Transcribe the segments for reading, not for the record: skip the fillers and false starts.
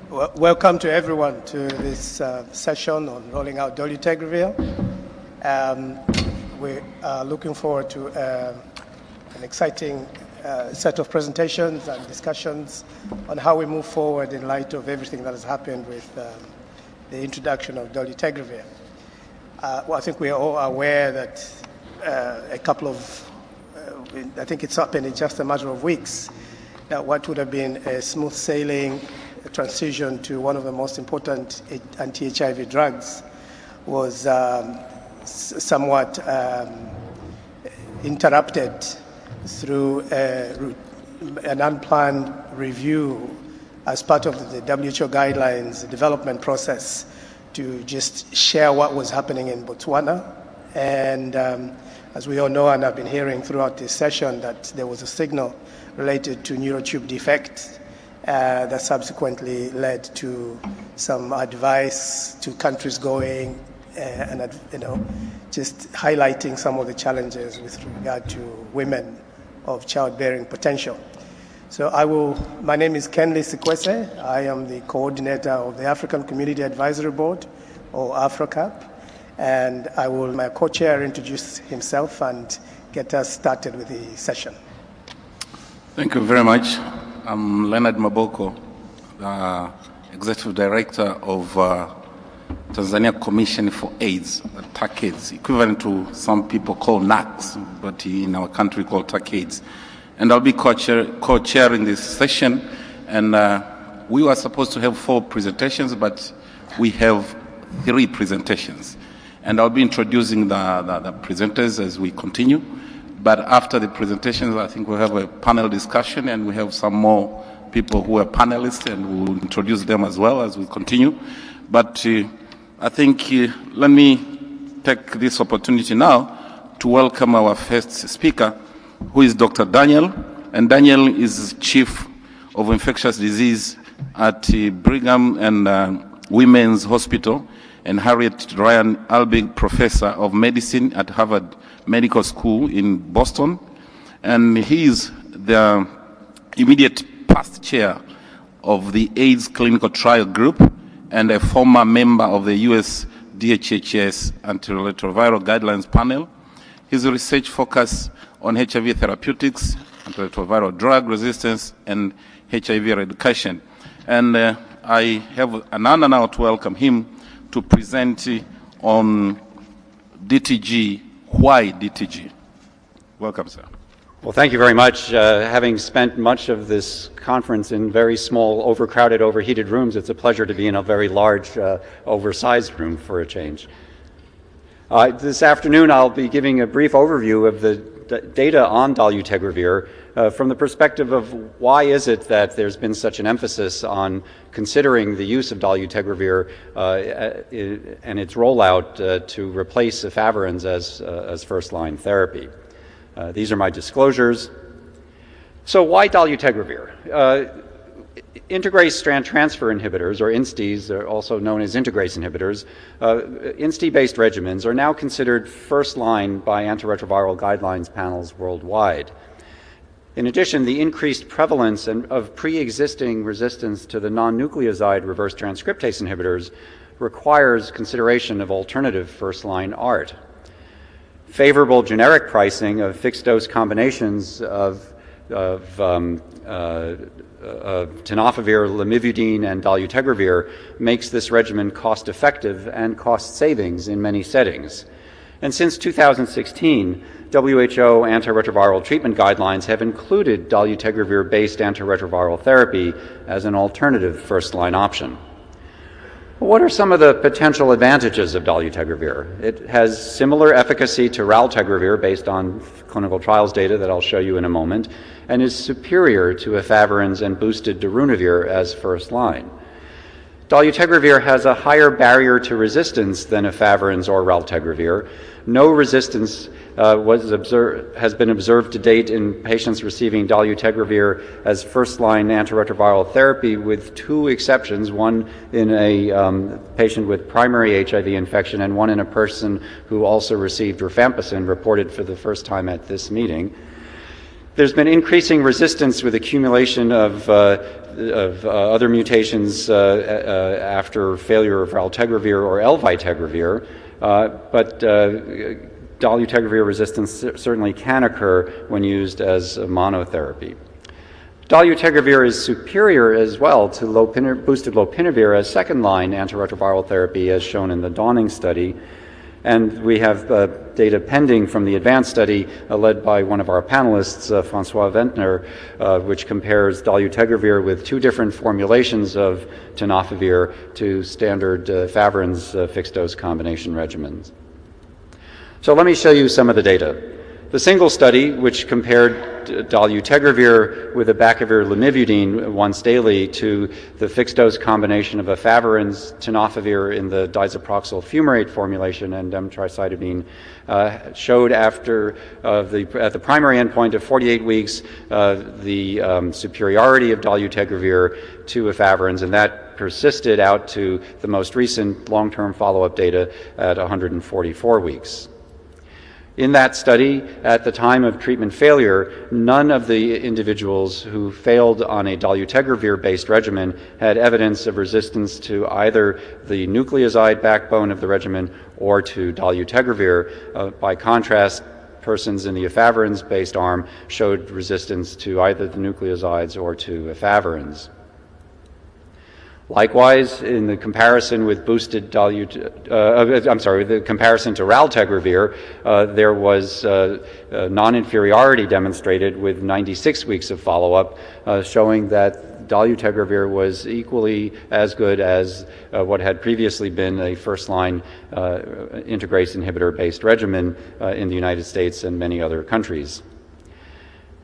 Welcome to everyone to this session on rolling out Dolutegravir. We are looking forward to an exciting set of presentations and discussions on how we move forward in light of everything that has happened with the introduction of Dolutegravir. I think we are all aware that I think it's happened in just a matter of weeks, that what would have been a smooth sailing transition to one of the most important anti-HIV drugs was somewhat interrupted through an unplanned review as part of the WHO guidelines development process to just share what was happening in Botswana. And as we all know, and I've been hearing throughout this session, that there was a signal related to neurotube defects that subsequently led to some advice to countries going and just highlighting some of the challenges with regard to women of childbearing potential. So my name is Kenley Sikwese. I am the coordinator of the African Community Advisory Board, or AFRICAP, and my co-chair introduce himself and get us started with the session. Thank you very much. I'm Leonard Maboko, the Executive Director of Tanzania Commission for AIDS, TACAIDS, equivalent to some people call NACS, but in our country called TACAIDS. And I'll be co-chairing this session. And we were supposed to have 4 presentations, but we have 3 presentations. And I'll be introducing the presenters as we continue. But after the presentations, I think we'll have a panel discussion, and we have some more people who are panelists, and we'll introduce them as well as we continue. But I think let me take this opportunity now to welcome our first speaker, who is Dr. Daniel. And Daniel is Chief of Infectious Disease at Brigham and Women's Hospital, and Harriet Ryan Albig Professor of Medicine at Harvard Medical School in Boston. And he is the immediate past chair of the AIDS Clinical Trial Group and a former member of the US DHHS Antiretroviral Guidelines Panel. His research focuses on HIV therapeutics, antiretroviral drug resistance, and HIV eradication. And I have an honor now to welcome him to present on DTG. Why DTG? Welcome, sir. Well, thank you very much. Having spent much of this conference in very small, overcrowded, overheated rooms, it's a pleasure to be in a very large, oversized room for a change. This afternoon, I'll be giving a brief overview of the data on Dolutegravir from the perspective of why is it that there's been such an emphasis on considering the use of Dolutegravir and its rollout to replace efavirenz as first-line therapy. These are my disclosures. So why Dolutegravir? Integrase strand transfer inhibitors, or INSTIs, are also known as integrase inhibitors, INSTI-based regimens are now considered first-line by antiretroviral guidelines panels worldwide. In addition, the increased prevalence of pre-existing resistance to the non-nucleoside reverse transcriptase inhibitors requires consideration of alternative first-line ART. Favorable generic pricing of fixed-dose combinations of tenofovir, lamivudine, and Dolutegravir makes this regimen cost-effective and cost savings in many settings. And since 2016, WHO antiretroviral treatment guidelines have included Dolutegravir-based antiretroviral therapy as an alternative first-line option. What are some of the potential advantages of Dolutegravir? It has similar efficacy to raltegravir based on clinical trials data that I'll show you in a moment, and is superior to efavirenz and boosted darunavir as first line. Dolutegravir has a higher barrier to resistance than efavirenz or raltegravir. No resistance has been observed to date in patients receiving Dolutegravir as first-line antiretroviral therapy, with 2 exceptions, one in a patient with primary HIV infection and one in a person who also received rifampicin, reported for the first time at this meeting. There's been increasing resistance with accumulation of other mutations after failure of raltegravir or elvitegravir, but dolutegravir resistance certainly can occur when used as a monotherapy. Dolutegravir is superior as well to boosted lopinavir as second-line antiretroviral therapy, as shown in the Dawning study. And we have data pending from the advanced study led by one of our panelists, Francois Ventner, which compares dolutegravir with two different formulations of tenofovir to standard efavirenz fixed-dose combination regimens. So let me show you some of the data. The single study, which compared dolutegravir with abacavir lamivudine once daily to the fixed-dose combination of efavirenz, tenofovir in the diazoproxyl fumarate formulation and M-tricytidine, showed at the primary endpoint of 48 weeks the superiority of dolutegravir to efavirenz, and that persisted out to the most recent long-term follow-up data at 144 weeks. In that study, at the time of treatment failure, none of the individuals who failed on a dolutegravir-based regimen had evidence of resistance to either the nucleoside backbone of the regimen or to dolutegravir. By contrast, persons in the efavirenz-based arm showed resistance to either the nucleosides or to efavirenz. Likewise, in the comparison with the comparison to raltegravir, there was non-inferiority demonstrated with 96 weeks of follow-up, showing that dolutegravir was equally as good as what had previously been a first-line integrase inhibitor-based regimen in the United States and many other countries.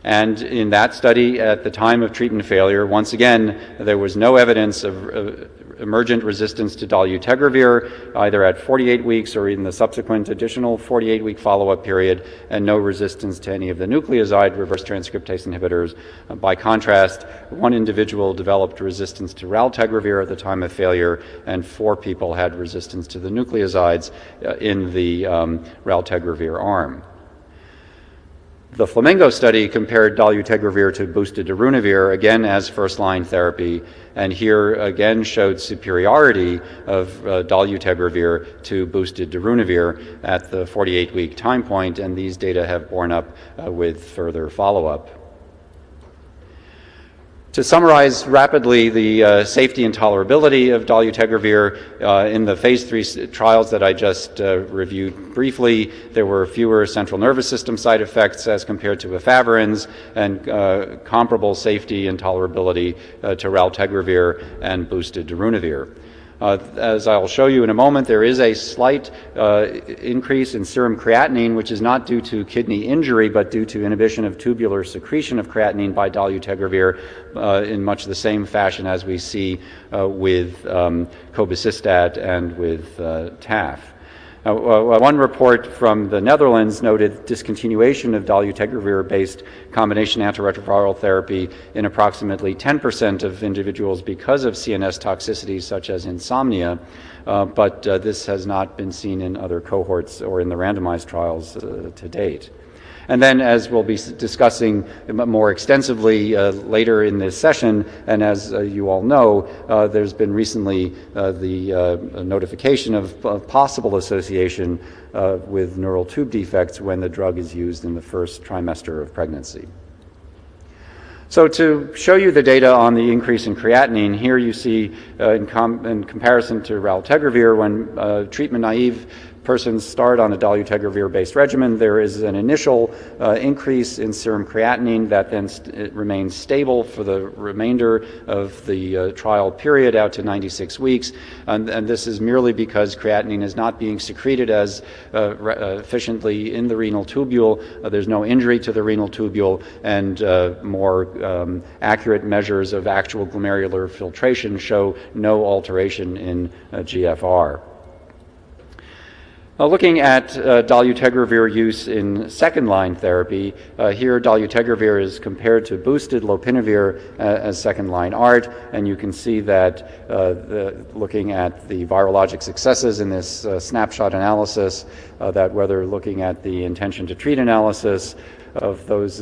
And in that study, at the time of treatment failure, once again, there was no evidence of emergent resistance to dolutegravir, either at 48 weeks or in the subsequent additional 48-week follow-up period, and no resistance to any of the nucleoside reverse transcriptase inhibitors. By contrast, one individual developed resistance to raltegravir at the time of failure, and 4 people had resistance to the nucleosides in the raltegravir arm. The Flamingo study compared dolutegravir to boosted darunavir, again as first-line therapy, and here again showed superiority of dolutegravir to boosted darunavir at the 48-week time point, and these data have borne up with further follow-up. To summarize rapidly the safety and tolerability of dolutegravir, in the phase 3 trials that I just reviewed briefly, there were fewer central nervous system side effects as compared to efavirenz, and comparable safety and tolerability to raltegravir and boosted darunavir. As I'll show you in a moment, there is a slight increase in serum creatinine, which is not due to kidney injury, but due to inhibition of tubular secretion of creatinine by dolutegravir in much the same fashion as we see with cobicistat and with TAF. One report from the Netherlands noted discontinuation of dolutegravir-based combination antiretroviral therapy in approximately 10% of individuals because of CNS toxicities such as insomnia, but this has not been seen in other cohorts or in the randomized trials to date. And then, as we'll be discussing more extensively later in this session, and as you all know, there's been recently the notification of possible association with neural tube defects when the drug is used in the first trimester of pregnancy. So to show you the data on the increase in creatinine, here you see in comparison to raltegravir, when treatment-naive persons start on a dolutegravir-based regimen, there is an initial increase in serum creatinine that then remains stable for the remainder of the trial period out to 96 weeks. And this is merely because creatinine is not being secreted as efficiently in the renal tubule. There's no injury to the renal tubule, and more accurate measures of actual glomerular filtration show no alteration in GFR. Looking at dolutegravir use in second-line therapy, here dolutegravir is compared to boosted lopinavir as second-line ART, and you can see that looking at the virologic successes in this snapshot analysis, that whether looking at the intention to treat analysis, of those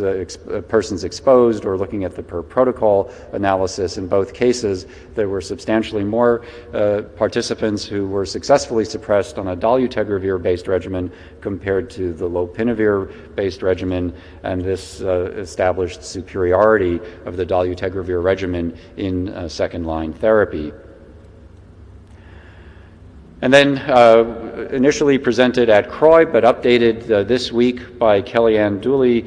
persons exposed or looking at the per protocol analysis. In both cases, there were substantially more participants who were successfully suppressed on a dolutegravir-based regimen compared to the lopinavir-based regimen, and this established superiority of the dolutegravir regimen in second-line therapy. And then initially presented at CROI, but updated this week by Kelly Dooley,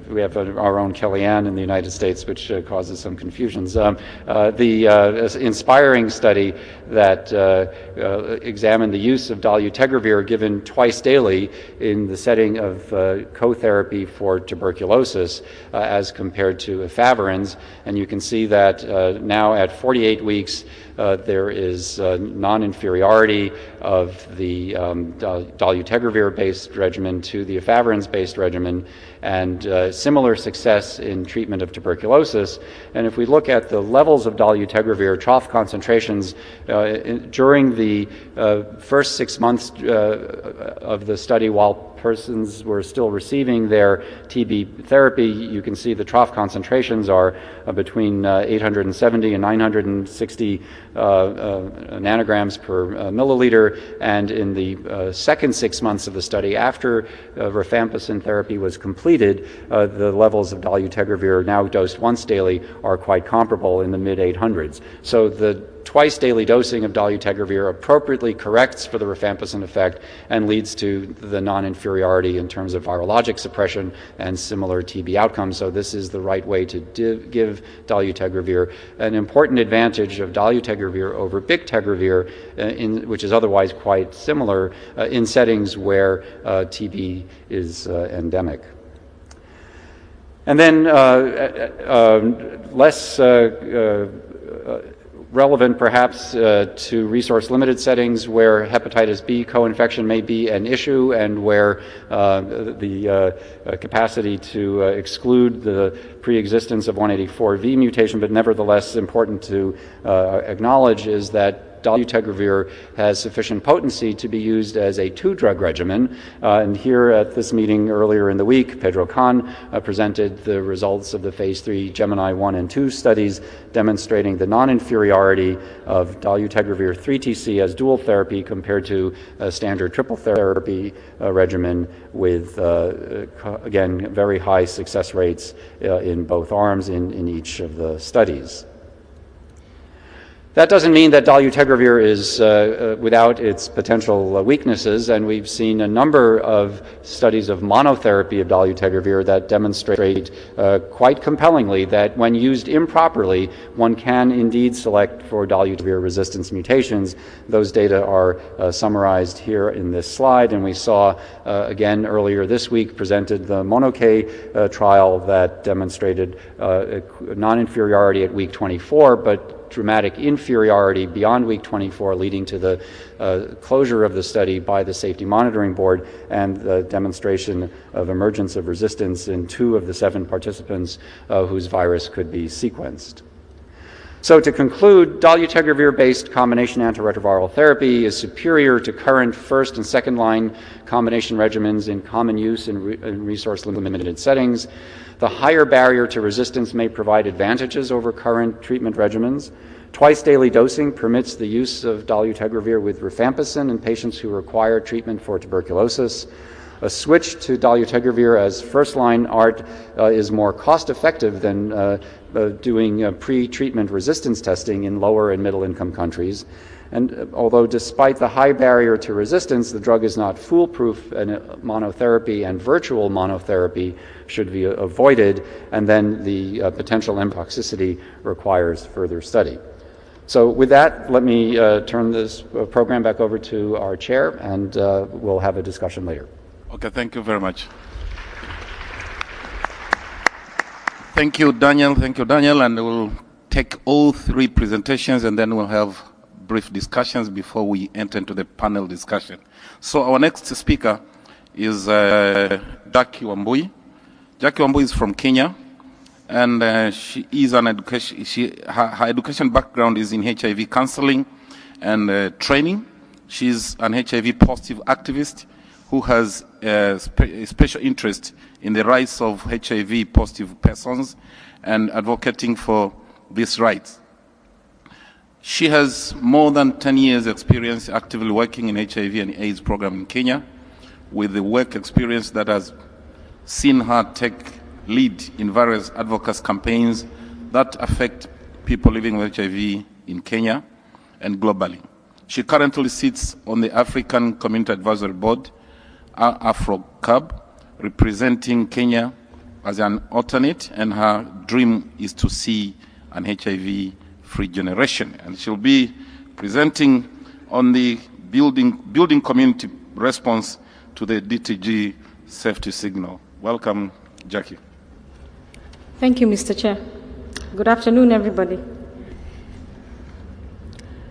we have our own Kellyanne in the United States, which causes some confusions. The inspiring study that examined the use of dolutegravir given twice daily in the setting of co-therapy for tuberculosis as compared to efavirenz. And you can see that now at 48 weeks, there is non-inferiority of the dolutegravir-based regimen to the efavirenz-based regimen, and similar success in treatment of tuberculosis. And if we look at the levels of dolutegravir trough concentrations during the first 6 months of the study, while persons were still receiving their TB therapy, you can see the trough concentrations are between 870 and 960 nanograms per milliliter, and in the second 6 months of the study, after rifampicin therapy was completed, the levels of dolutegravir, now dosed once daily, are quite comparable in the mid-800s. So the twice daily dosing of dolutegravir appropriately corrects for the rifampicin effect and leads to the non-inferiority in terms of virologic suppression and similar TB outcomes. So this is the right way to give dolutegravir. An important advantage of dolutegravir over bictegravir, which is otherwise quite similar, in settings where TB is endemic. And then less relevant perhaps to resource-limited settings where hepatitis B co-infection may be an issue, and where the capacity to exclude the pre-existence of 184V mutation, but nevertheless important to acknowledge, is that dolutegravir has sufficient potency to be used as a two-drug regimen. And here at this meeting earlier in the week, Pedro Khan presented the results of the phase 3 Gemini 1 and 2 studies demonstrating the non-inferiority of dolutegravir 3TC as dual therapy compared to a standard triple therapy regimen with, again, very high success rates in both arms in each of the studies. That doesn't mean that dolutegravir is without its potential weaknesses, and we've seen a number of studies of monotherapy of dolutegravir that demonstrate quite compellingly that when used improperly, one can indeed select for dolutegravir resistance mutations. Those data are summarized here in this slide, and we saw again earlier this week presented the MONOK trial that demonstrated non-inferiority at week 24, but dramatic inferiority beyond week 24, leading to the closure of the study by the Safety Monitoring Board and the demonstration of emergence of resistance in 2 of the 7 participants whose virus could be sequenced. So to conclude, dolutegravir-based combination antiretroviral therapy is superior to current first and second line combination regimens in common use in resource-limited settings. The higher barrier to resistance may provide advantages over current treatment regimens. Twice-daily dosing permits the use of dolutegravir with rifampicin in patients who require treatment for tuberculosis. A switch to dolutegravir as first-line ART is more cost-effective than doing pre-treatment resistance testing in lower and middle-income countries. And although despite the high barrier to resistance, the drug is not foolproof, and monotherapy and virtual monotherapy should be avoided, and then the potential toxicity requires further study. So with that, let me turn this program back over to our chair, and we'll have a discussion later. Okay, thank you very much. Thank you, Daniel. Thank you, Daniel. And we'll take all 3 presentations, and then we'll have brief discussions before we enter into the panel discussion. So our next speaker is Jackie Wambui. Jackie Wambui is from Kenya, and she is an education. Her education background is in HIV counseling and training. She's an HIV positive activist who has special interest in the rights of HIV-positive persons and advocating for these rights. She has more than 10 years' experience actively working in HIV and AIDS program in Kenya, with the work experience that has seen her take lead in various advocacy campaigns that affect people living with HIV in Kenya and globally. She currently sits on the African Community Advisory Board, AfroCAB, representing Kenya as an alternate, and her dream is to see an HIV-free generation. And she'll be presenting on the building community response to the DTG safety signal. Welcome, Jackie. Thank you, Mr. Chair. Good afternoon, everybody.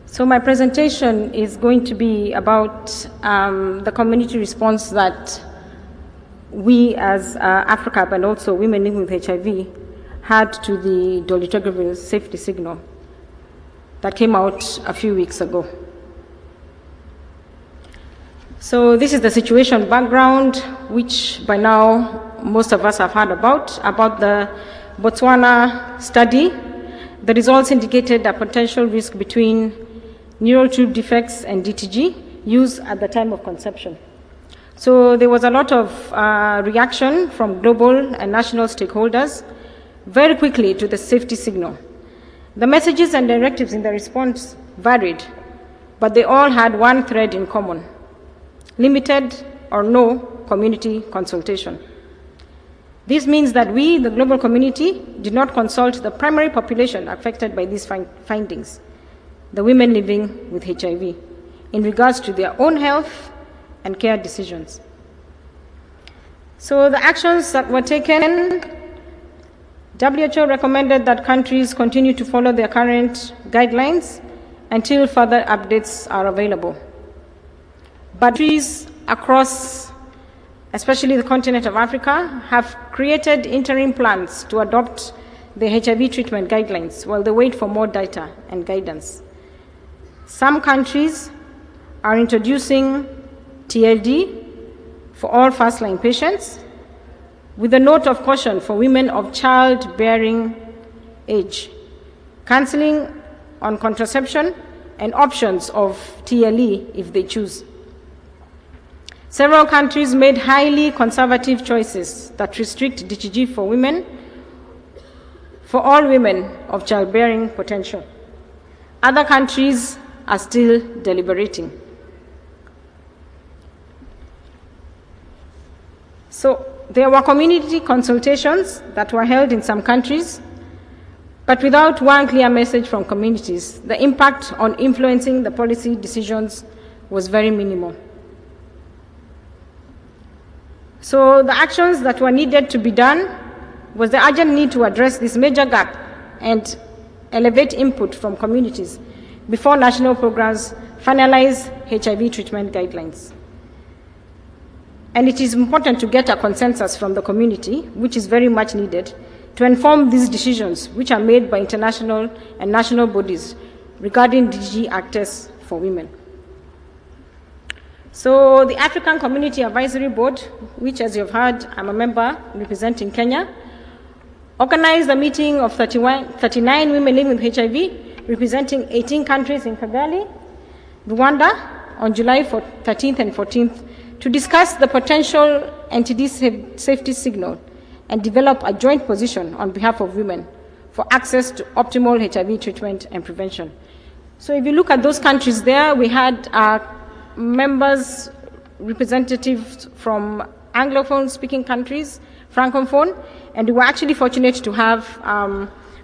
So my presentation is going to be about the community response that we as AfroCAB and also women living with HIV had to the Dolutegravir safety signal that came out a few weeks ago. So this is the situation background, which by now most of us have heard about the Botswana study. The results indicated a potential risk between neural tube defects and DTG used at the time of conception. So there was a lot of reaction from global and national stakeholders very quickly to the safety signal. The messages and directives in the response varied, but they all had one thread in common: limited or no community consultation. This means that we, the global community, did not consult the primary population affected by these findings, the women living with HIV, in regards to their own health and care decisions. So the actions that were taken, WHO recommended that countries continue to follow their current guidelines until further updates are available. But countries across, especially the continent of Africa, have created interim plans to adopt the HIV treatment guidelines while they wait for more data and guidance. Some countries are introducing TLD for all first-line patients, with a note of caution for women of childbearing age, cancelling on contraception and options of TLE if they choose. Several countries made highly conservative choices that restrict DTG for women, for all women of childbearing potential. Other countries are still deliberating. So there were community consultations that were held in some countries, but without one clear message from communities, the impact on influencing the policy decisions was very minimal. So the actions that were needed to be done was the urgent need to address this major gap and elevate input from communities before national programs finalize HIV treatment guidelines. And it is important to get a consensus from the community, which is very much needed, to inform these decisions, which are made by international and national bodies regarding DTG access for women. So the African Community Advisory Board, which, as you've heard, I'm a member representing Kenya, organized a meeting of 39 women living with HIV, representing 18 countries in Kigali, Rwanda, on July 13th and 14th, to discuss the potential NTD safety signal and develop a joint position on behalf of women for access to optimal HIV treatment and prevention. So if you look at those countries there, we had members, representatives from Anglophone-speaking countries, Francophone, and we were actually fortunate to have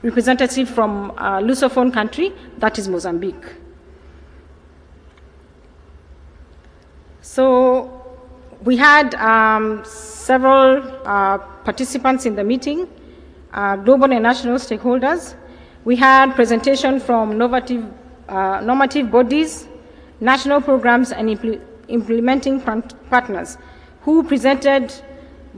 representatives from a Lusophone country, that is Mozambique. So we had several participants in the meeting, global and national stakeholders. We had presentation from normative bodies, national programs, and implementing partners who presented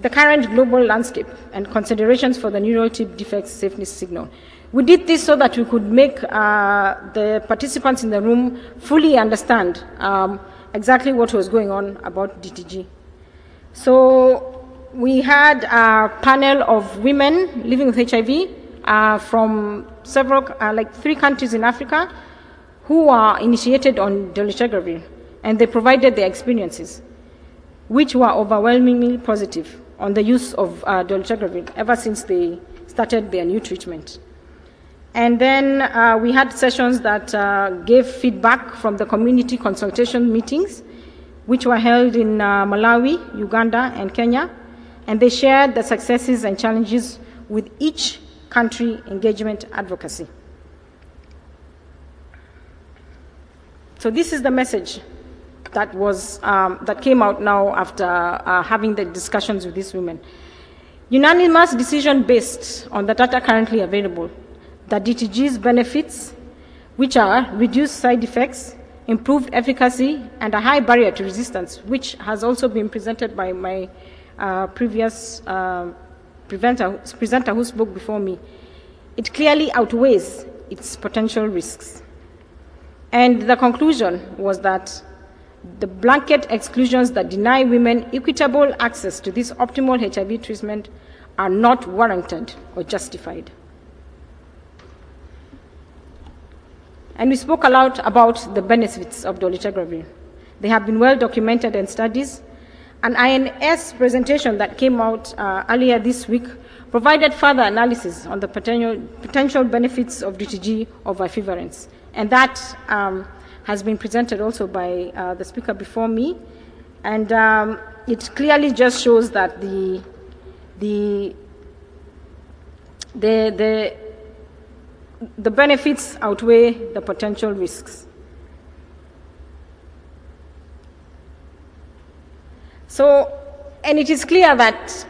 the current global landscape and considerations for the neural tube defects safety signal. We did this so that we could make the participants in the room fully understand exactly what was going on about DTG. So we had a panel of women living with HIV from several, like 3 countries in Africa, who are initiated on Dolutegravir, and they provided their experiences, which were overwhelmingly positive on the use of Dolutegravir ever since they started their new treatment. And then we had sessions that gave feedback from the community consultation meetings, which were held in Malawi, Uganda, and Kenya, and they shared the successes and challenges with each country engagement advocacy. So this is the message that was that came out now after having the discussions with these women. Unanimous decision based on the data currently available, that DTG's benefits, which are reduced side effects, improved efficacy, and a high barrier to resistance, which has also been presented by my previous presenter who spoke before me. It clearly outweighs its potential risks. And the conclusion was that the blanket exclusions that deny women equitable access to this optimal HIV treatment are not warranted or justified. And we spoke a lot about the benefits of Dolutegravir. They have been well documented in studies. An INS presentation that came out earlier this week provided further analysis on the potential benefits of DTG over equivalence. And that has been presented also by the speaker before me. And it clearly just shows that the benefits outweigh the potential risks. So, and it is clear that,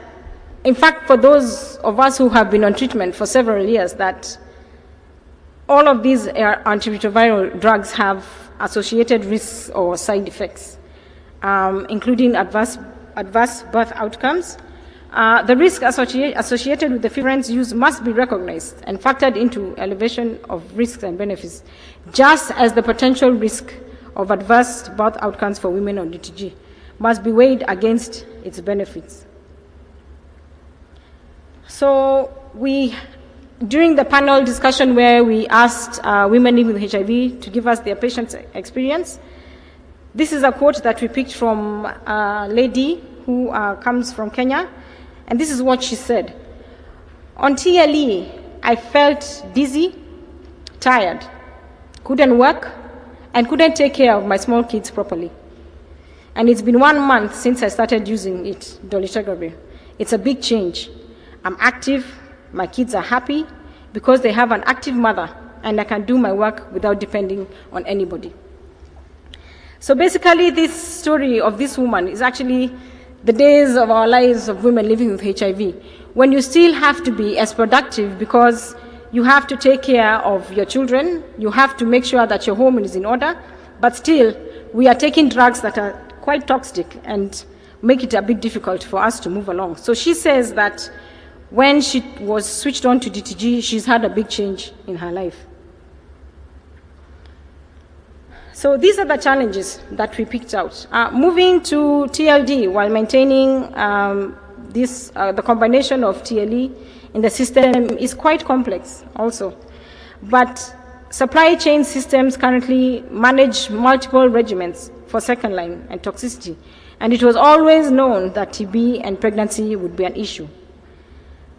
in fact, for those of us who have been on treatment for several years, that all of these antiretroviral drugs have associated risks or side effects, including adverse birth outcomes. The risk associated with the equivalence use must be recognized and factored into elevation of risks and benefits, just as the potential risk of adverse birth outcomes for women on DTG must be weighed against its benefits. So during the panel discussion where we asked women living with HIV to give us their patient experience, this is a quote that we picked from a lady who comes from Kenya, and this is what she said. On TLE, I felt dizzy, tired, couldn't work, and couldn't take care of my small kids properly. And it's been 1 month since I started using it, Dolutegravir. It's a big change. I'm active, my kids are happy because they have an active mother, and I can do my work without depending on anybody. So basically, this story of this woman is actually the days of our lives of women living with HIV, when you still have to be as productive because you have to take care of your children, you have to make sure that your home is in order, but still, we are taking drugs that are quite toxic and make it a bit difficult for us to move along. So she says that when she was switched on to DTG, she's had a big change in her life. So these are the challenges that we picked out. Moving to TLD while maintaining the combination of TLE in the system is quite complex also. But supply chain systems currently manage multiple regimens for second line and toxicity. And it was always known that TB and pregnancy would be an issue.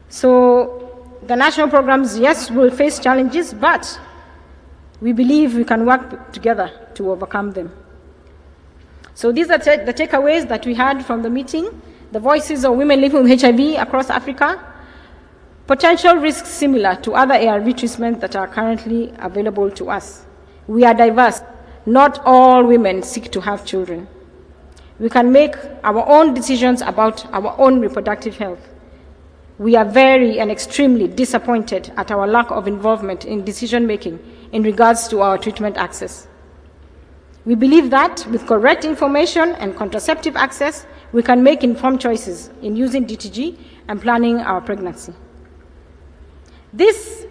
So the national programs, yes, will face challenges, but we believe we can work together to overcome them. So these are the takeaways that we had from the meeting. The voices of women living with HIV across Africa. Potential risks similar to other ARV treatments that are currently available to us. We are diverse. Not all women seek to have children. We can make our own decisions about our own reproductive health. We are very and extremely disappointed at our lack of involvement in decision-making in regards to our treatment access. We believe that with correct information and contraceptive access, we can make informed choices in using DTG and planning our pregnancy. This,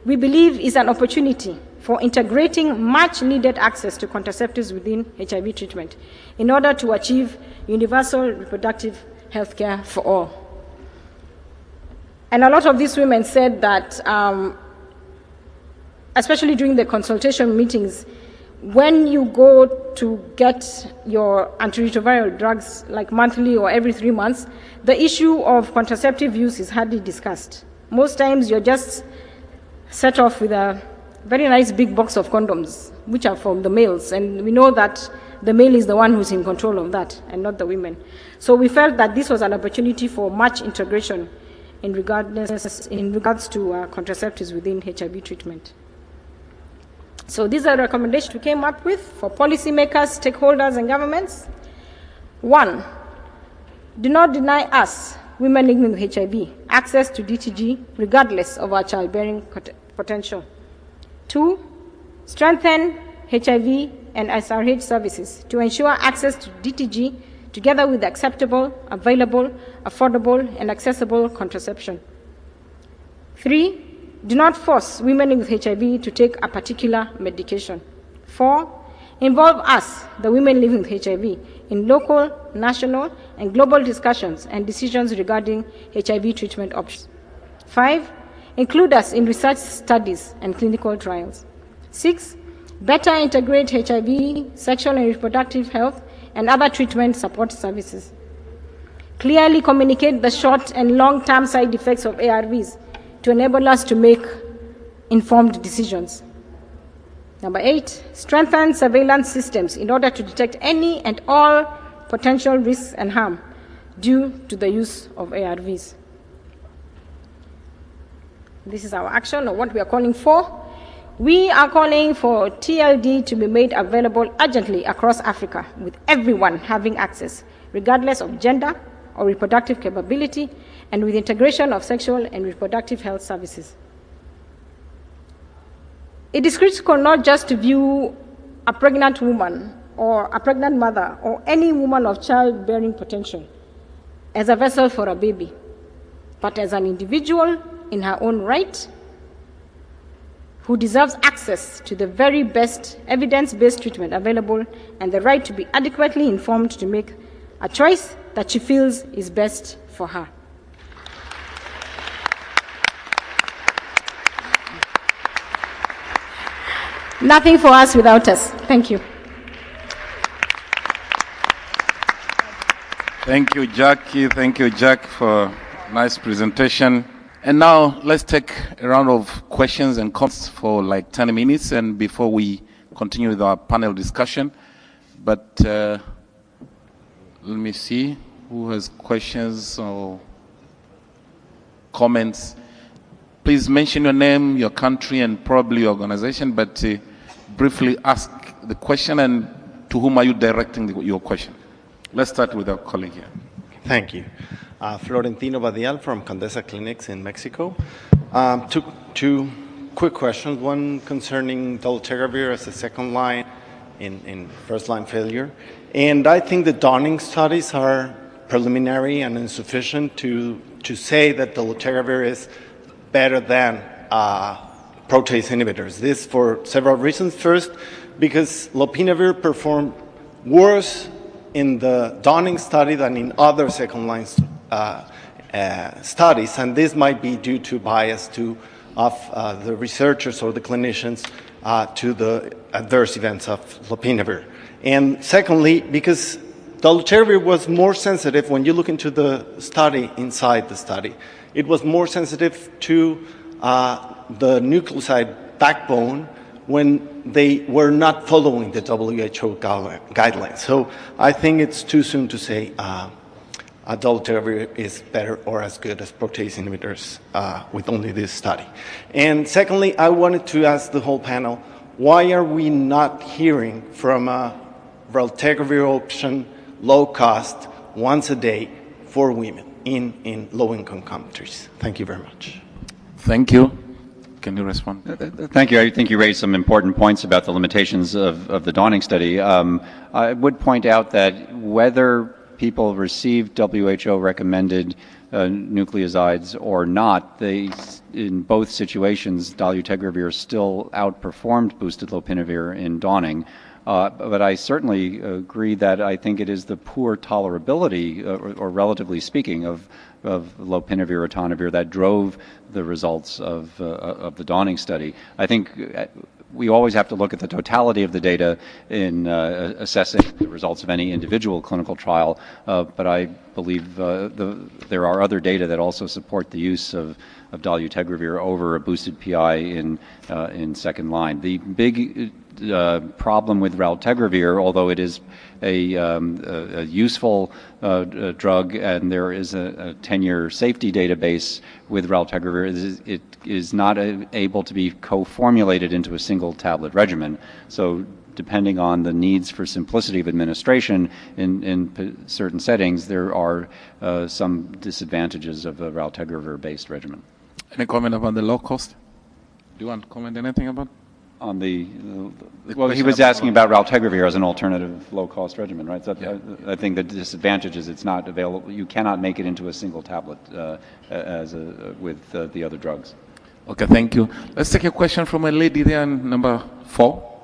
we believe, is an opportunity for integrating much-needed access to contraceptives within HIV treatment in order to achieve universal reproductive health care for all. And a lot of these women said that, especially during the consultation meetings, when you go to get your antiretroviral drugs like monthly or every 3 months, the issue of contraceptive use is hardly discussed. Most times you're just set off with a very nice big box of condoms, which are from the males, and we know that the male is the one who's in control of that and not the women. So we felt that this was an opportunity for much integration in regards to contraceptives within HIV treatment. So these are the recommendations we came up with for policymakers, stakeholders, and governments. 1, do not deny us, women living with HIV, access to DTG regardless of our childbearing potential. 2, strengthen HIV and SRH services to ensure access to DTG together with acceptable, available, affordable, and accessible contraception. 3, do not force women with HIV to take a particular medication. 4, involve us, the women living with HIV, in local, national, and global discussions and decisions regarding HIV treatment options. 5, include us in research studies and clinical trials. 6, better integrate HIV, sexual and reproductive health, and other treatment support services. Clearly communicate the short and long-term side effects of ARVs to enable us to make informed decisions. Number 8, strengthen surveillance systems in order to detect any and all potential risks and harm due to the use of ARVs. This is our action, or what we are calling for. We are calling for TLD to be made available urgently across Africa, with everyone having access, regardless of gender or reproductive capability, and with integration of sexual and reproductive health services. It is critical not just to view a pregnant woman or a pregnant mother or any woman of childbearing potential as a vessel for a baby, but as an individual in her own right who deserves access to the very best evidence-based treatment available and the right to be adequately informed to make a choice that she feels is best for her. Nothing for us without us. Thank you. Thank you, Jackie. Thank you, Jack, for a nice presentation. And now let's take a round of questions and comments for like 10 minutes and before we continue with our panel discussion. But let me see who has questions or comments. Please mention your name, your country, and probably your organization, but briefly ask the question and to whom are you directing your question. Let's start with our colleague here. Thank you. Florentino Badial from Condesa Clinics in Mexico. Two quick questions, one concerning dolutegravir as a second line in first-line failure. And I think the Downing studies are preliminary and insufficient to say that dolutegravir is better than protease inhibitors. This for several reasons. First, because lopinavir performed worse in the Downing study than in other second-line studies, and this might be due to bias of the researchers or the clinicians to the adverse events of lopinavir. And secondly, because dolutegravir was more sensitive when you look into the study inside the study. It was more sensitive to the nucleoside backbone when they were not following the WHO guidelines. So I think it's too soon to say dolutegravir is better or as good as protease inhibitors with only this study. And secondly, I wanted to ask the whole panel, why are we not hearing from a dolutegravir option, low cost, once a day for women in low-income countries? Thank you very much. Thank you. Can you respond? Thank you. I think you raised some important points about the limitations of the Downing study. I would point out that whether people receive WHO-recommended nucleosides or not, in both situations, dolutegravir still outperformed boosted lopinavir in dawning. But I certainly agree that I think it is the poor tolerability, or relatively speaking, of lopinavir, ritonavir that drove the results of the dawning study. I think we always have to look at the totality of the data in assessing the results of any individual clinical trial, but I believe there are other data that also support the use of dolutegravir over a boosted PI in second line. The big problem with raltegravir, although it is a useful drug and there is a 10-year safety database with raltegravir, it is not able to be co-formulated into a single tablet regimen. So depending on the needs for simplicity of administration in certain settings, there are some disadvantages of a raltegravir-based regimen. Any comment about the low cost? Do you want to comment anything about? On well, he was asking about raltegravir as an alternative low-cost regimen, right? So yeah. I think the disadvantage is it's not available. You cannot make it into a single tablet with the other drugs. Okay, thank you. Let's take a question from a lady there on number 4.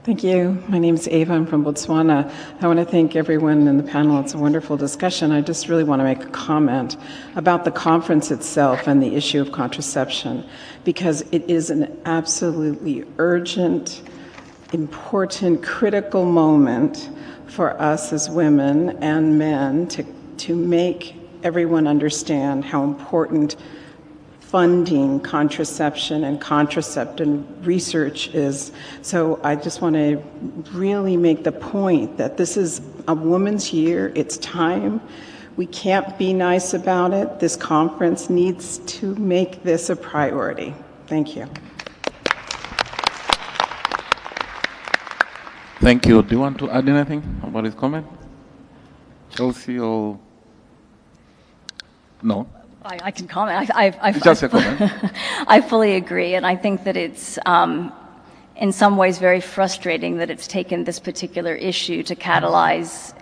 Thank you. My name is Ava. I'm from Botswana. I want to thank everyone in the panel. It's a wonderful discussion. I just really want to make a comment about the conference itself and the issue of contraception, because it is an absolutely urgent, important, critical moment for us as women and men to make everyone understand how important funding contraception and contraceptive research is. So I just want to really make the point that this is a woman's year. It's time. We can't be nice about it. This conference needs to make this a priority. Thank you. Thank you. Do you want to add anything about his comment? Chelsea or no? I can comment. Just a comment. I fully agree, and I think that it's in some ways very frustrating that it's taken this particular issue to catalyze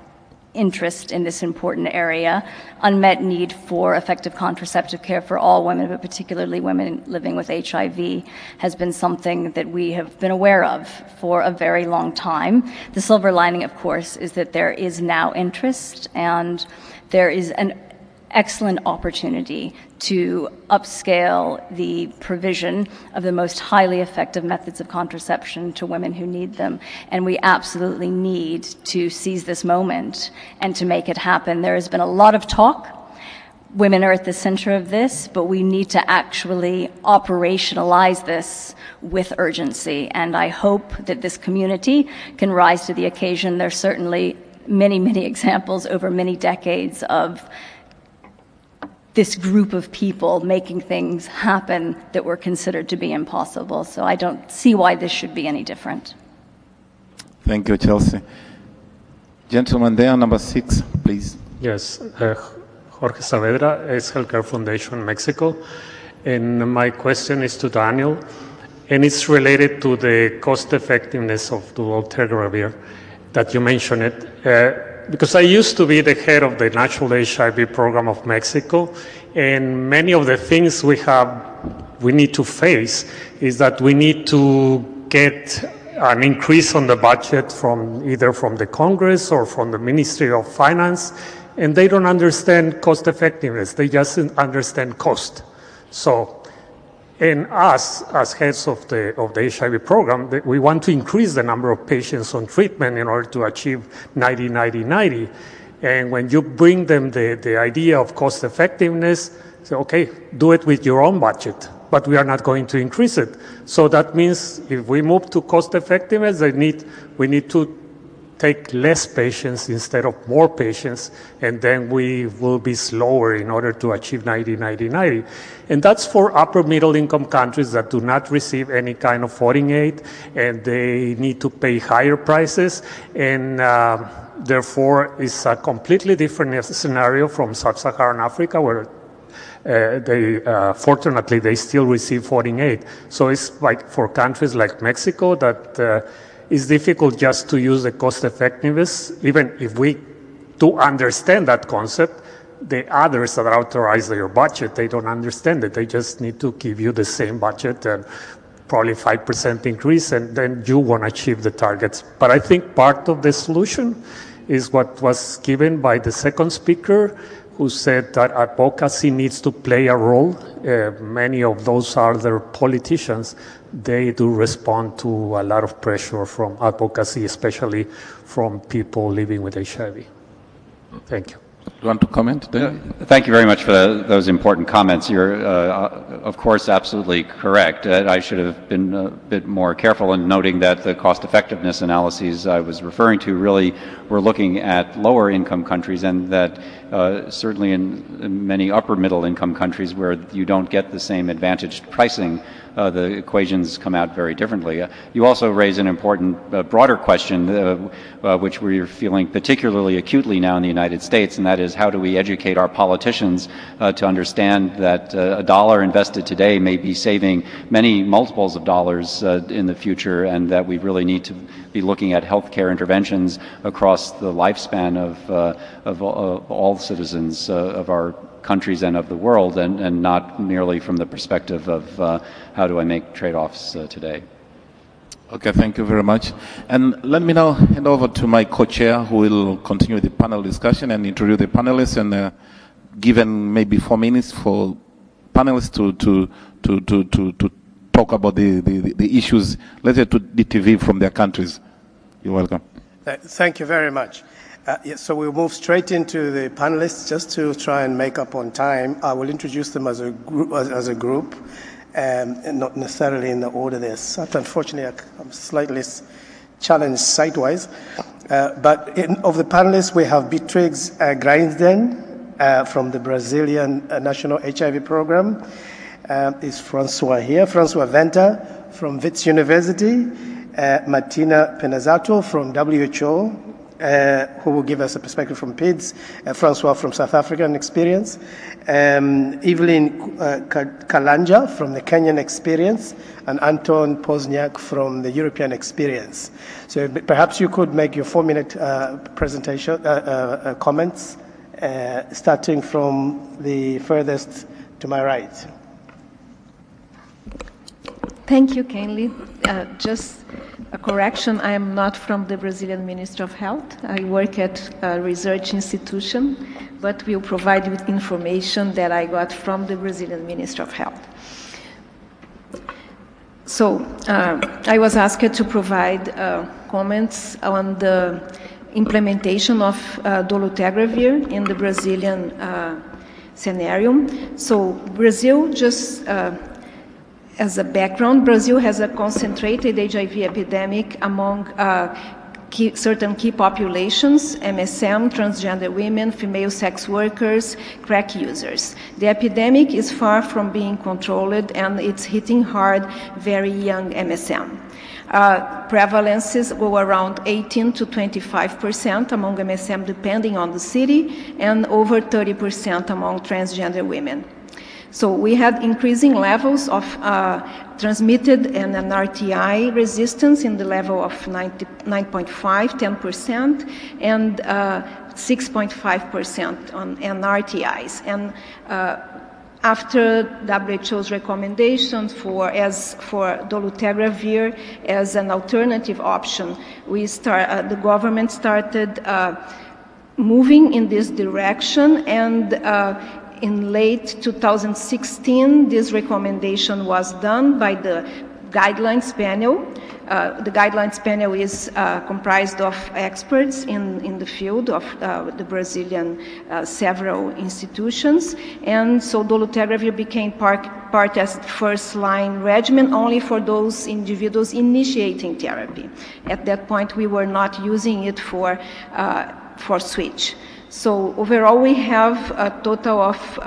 interest in this important area. Unmet need for effective contraceptive care for all women, but particularly women living with HIV, has been something that we have been aware of for a very long time. The silver lining, of course, is that there is now interest, and there is an excellent opportunity to upscale the provision of the most highly effective methods of contraception to women who need them. And we absolutely need to seize this moment and to make it happen. There has been a lot of talk. Women are at the center of this, but we need to actually operationalize this with urgency. And I hope that this community can rise to the occasion. There's certainly many, many examples over many decades of this group of people making things happen that were considered to be impossible. So I don't see why this should be any different. Thank you, Chelsea. Gentleman there, number 6, please. Yes, Jorge Saavedra, Ace Healthcare Foundation, Mexico. And my question is to Daniel, and it's related to the cost effectiveness of dolutegravir that you mentioned it. Because I used to be the head of the National HIV Program of Mexico, and many of the things we need to face is that we need to get an increase on the budget either from the Congress or from the Ministry of Finance, and they don't understand cost effectiveness. They just understand cost. So, and us, as heads of the HIV program, we want to increase the number of patients on treatment in order to achieve 90-90-90. And when you bring them the idea of cost effectiveness, say, okay, do it with your own budget, but we are not going to increase it. So that means if we move to cost effectiveness, we need to take less patients instead of more patients, and then we will be slower in order to achieve 90-90-90. And that's for upper middle income countries that do not receive any kind of foreign aid, and they need to pay higher prices, and therefore it's a completely different scenario from sub-Saharan Africa, where fortunately they still receive foreign aid. So it's like for countries like Mexico that it's difficult just to use the cost effectiveness, even if we to understand that concept. The others that authorize your budget, they don't understand it. They just need to give you the same budget and probably 5% increase, and then you won't achieve the targets. But I think part of the solution is what was given by the second speaker, who said that advocacy needs to play a role. Many of those other politicians, they do respond to a lot of pressure from advocacy, especially from people living with HIV. Thank you. You want to comment, David? Thank you very much for those important comments. You're, of course, absolutely correct. I should have been a bit more careful in noting that the cost-effectiveness analyses I was referring to really were looking at lower-income countries, and that certainly in many upper-middle-income countries where you don't get the same advantaged pricing, the equations come out very differently. You also raise an important, broader question, which we're feeling particularly acutely now in the United States, and that is, how do we educate our politicians to understand that a dollar invested today may be saving many multiples of dollars in the future, and that we really need to be looking at healthcare interventions across the lifespan of all citizens of our countries and of the world, and not merely from the perspective of how do I make trade-offs today. Okay, thank you very much. And let me now hand over to my co-chair, who will continue the panel discussion and introduce the panelists, and given maybe 4 minutes for panelists to talk about the issues related to DTV from their countries. You're welcome. Thank you very much. Yes, so we'll move straight into the panelists just to try and make up on time. I will introduce them as a group, and not necessarily in the order they're set. Unfortunately, I'm slightly challenged site-wise. But of the panelists, we have Beatrix Greinsden from the Brazilian National HIV Program. Is Francois here? Francois Venta from Wits University. Martina Penazzato from WHO, who will give us a perspective from PIDS, Francois from South African experience, Evelyn Kalanja from the Kenyan experience, and Anton Pozniak from the European experience. So perhaps you could make your 4-minute presentation, comments, starting from the furthest to my right. Thank you, Kenley. Just a correction, I am not from the Brazilian Ministry of Health. I work at a research institution, but will provide you with information that I got from the Brazilian Ministry of Health. So I was asked to provide comments on the implementation of Dolutegravir in the Brazilian scenario. So Brazil, just as a background, Brazil has a concentrated HIV epidemic among certain key populations: MSM, transgender women, female sex workers, crack users. The epidemic is far from being controlled, and it's hitting hard very young MSM. Prevalences go around 18 to 25% among MSM, depending on the city, and over 30% among transgender women. So we had increasing levels of transmitted and an RTI resistance in the level of 9.5, 10%, and 6.5% on NRTIs. And after WHO's recommendations for Dolutegravir as an alternative option, the government started moving in this direction, and in late 2016, this recommendation was done by the guidelines panel. The guidelines panel is comprised of experts in the field of the Brazilian several institutions, and so Dolutegravir became part as first-line regimen only for those individuals initiating therapy. At that point, we were not using it for switch. So overall, we have a total of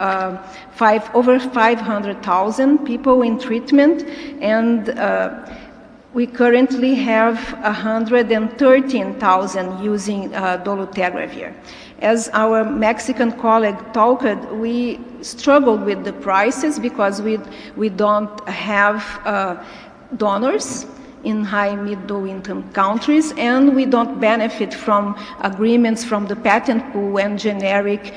over 500,000 people in treatment, and we currently have 113,000 using Dolutegravir. As our Mexican colleague talked, we struggled with the prices because we don't have donors. in high middle income countries, and we don't benefit from agreements from the patent pool and generic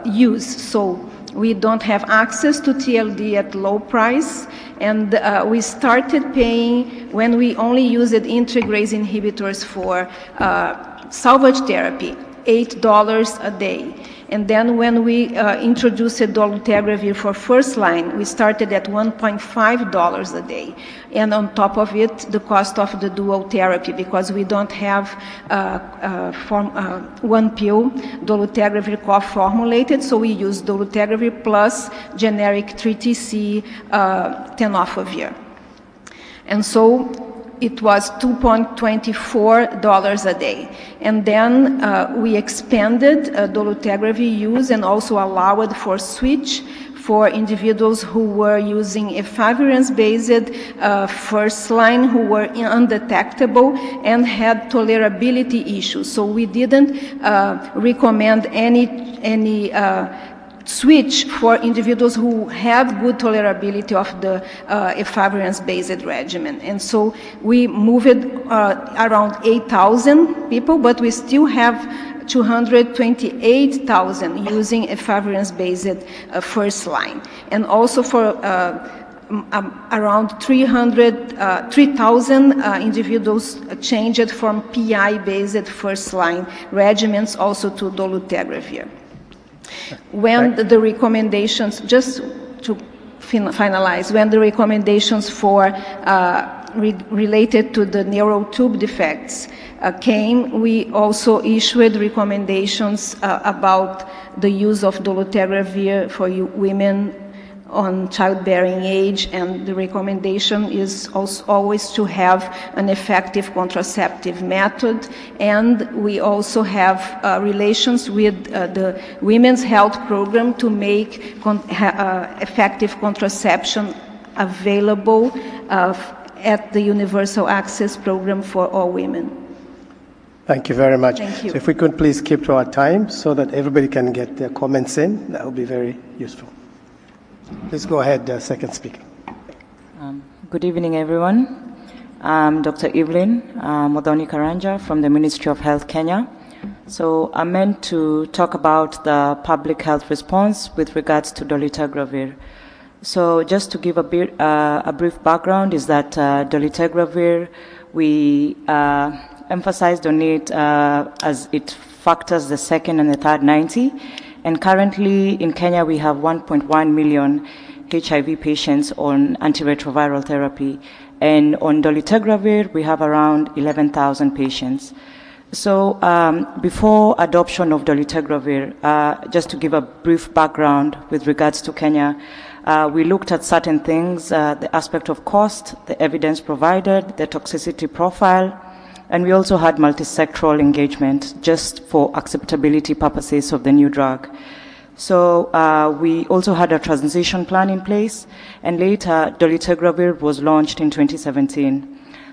use. So we don't have access to TLD at low price, and we started paying when we only used integrase inhibitors for salvage therapy, $8 a day. And then when we introduced dolutegravir for first line, we started at $1.5 a day. And on top of it, the cost of the dual therapy, because we don't have one pill, dolutegravir co-formulated, so we use dolutegravir plus generic 3TC tenofovir. And so it was $2.24 a day. And then we expanded dolutegravir use and also allowed for switch for individuals who were using efavirenz-based first line, who were undetectable and had tolerability issues. So we didn't recommend any switch for individuals who have good tolerability of the efavirenz-based regimen. And so we moved around 8,000 people, but we still have 228,000 using efavirenz-based first line. And also for around 3,000 individuals changed from PI-based first line regimens also to dolutegravir. When the recommendations, just to finalize, when the recommendations for related to the neural tube defects came, we also issued recommendations about the use of dolutegravir for women on childbearing age, and the recommendation is also always to have an effective contraceptive method, and we also have relations with the Women's Health Program to make effective contraception available at the Universal Access Program for all women. Thank you very much. Thank you. So if we could please keep to our time so that everybody can get their comments in, that would be very useful. Please go ahead, second speaker. Good evening, everyone. I'm Dr. Evelyn Modoni Karanja from the Ministry of Health, Kenya. So I'm meant to talk about the public health response with regards to dolutegravir. So just to give a brief background is that dolutegravir, we emphasized on it as it factors the second and the third 90. And currently in Kenya, we have 1.1 million HIV patients on antiretroviral therapy. And on dolutegravir, we have around 11,000 patients. So before adoption of dolutegravir, just to give a brief background with regards to Kenya, we looked at certain things, the aspect of cost, the evidence provided, the toxicity profile, and we also had multi-sectoral engagement just for acceptability purposes of the new drug. So we also had a transition plan in place, and later dolutegravir was launched in 2017.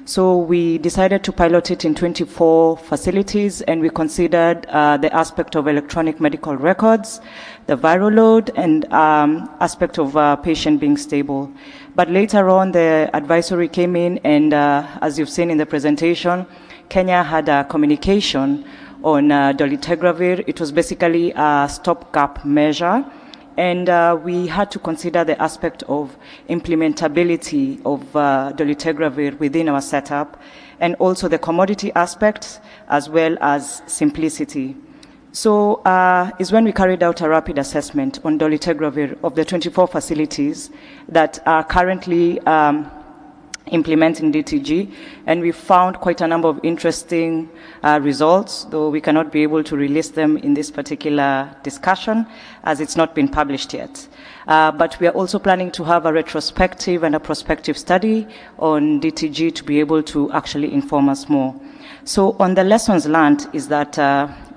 So we decided to pilot it in 24 facilities, and we considered the aspect of electronic medical records, the viral load, and aspect of patient being stable. But later on, the advisory came in, and as you've seen in the presentation, Kenya had a communication on dolutegravir. It was basically a stopgap measure, and we had to consider the aspect of implementability of dolutegravir within our setup, and also the commodity aspects as well as simplicity. So is when we carried out a rapid assessment on dolutegravir of the 24 facilities that are currently implementing DTG, and we found quite a number of interesting results, though we cannot be able to release them in this particular discussion as it's not been published yet. But we are also planning to have a retrospective and a prospective study on DTG to be able to actually inform us more. So on the lessons learned is that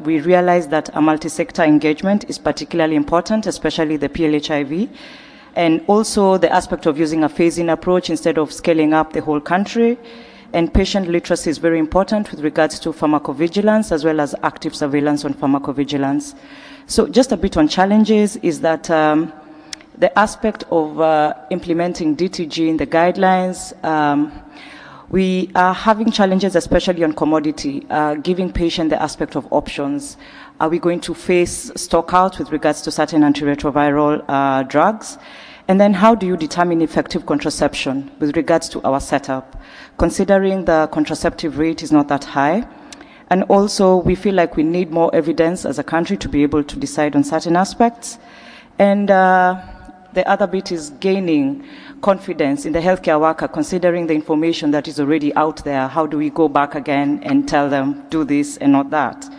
we realized that a multi-sector engagement is particularly important, especially the PLHIV, and also the aspect of using a phasing approach instead of scaling up the whole country. And patient literacy is very important with regards to pharmacovigilance as well as active surveillance on pharmacovigilance. So just a bit on challenges is that the aspect of implementing DTG in the guidelines, We are having challenges, especially on commodity, giving patient the aspect of options. Are we going to face stock out with regards to certain antiretroviral drugs? And then how do you determine effective contraception with regards to our setup, considering the contraceptive rate is not that high? And also, we feel like we need more evidence as a country to be able to decide on certain aspects. And the other bit is gaining confidence in the healthcare worker, considering the information that is already out there. How do we go back again and tell them, do this and not that?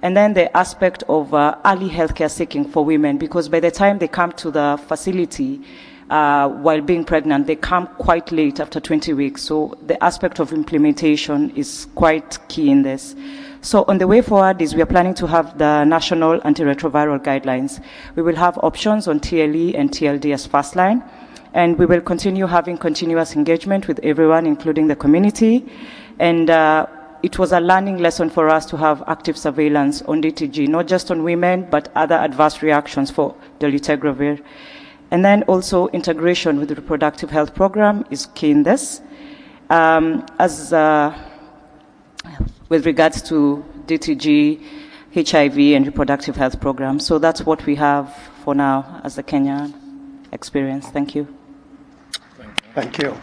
And then the aspect of early healthcare seeking for women, because by the time they come to the facility while being pregnant, they come quite late after 20 weeks. So the aspect of implementation is quite key in this. So on the way forward is we are planning to have the national antiretroviral guidelines. We will have options on TLE and TLD as first line, and we will continue having continuous engagement with everyone, including the community. And it was a learning lesson for us to have active surveillance on DTG, not just on women, but other adverse reactions for Dolutegravir. And then also integration with the reproductive health program is key in this. With regards to DTG, HIV, and reproductive health program. So that's what we have for now as the Kenyan experience. Thank you. Thank you.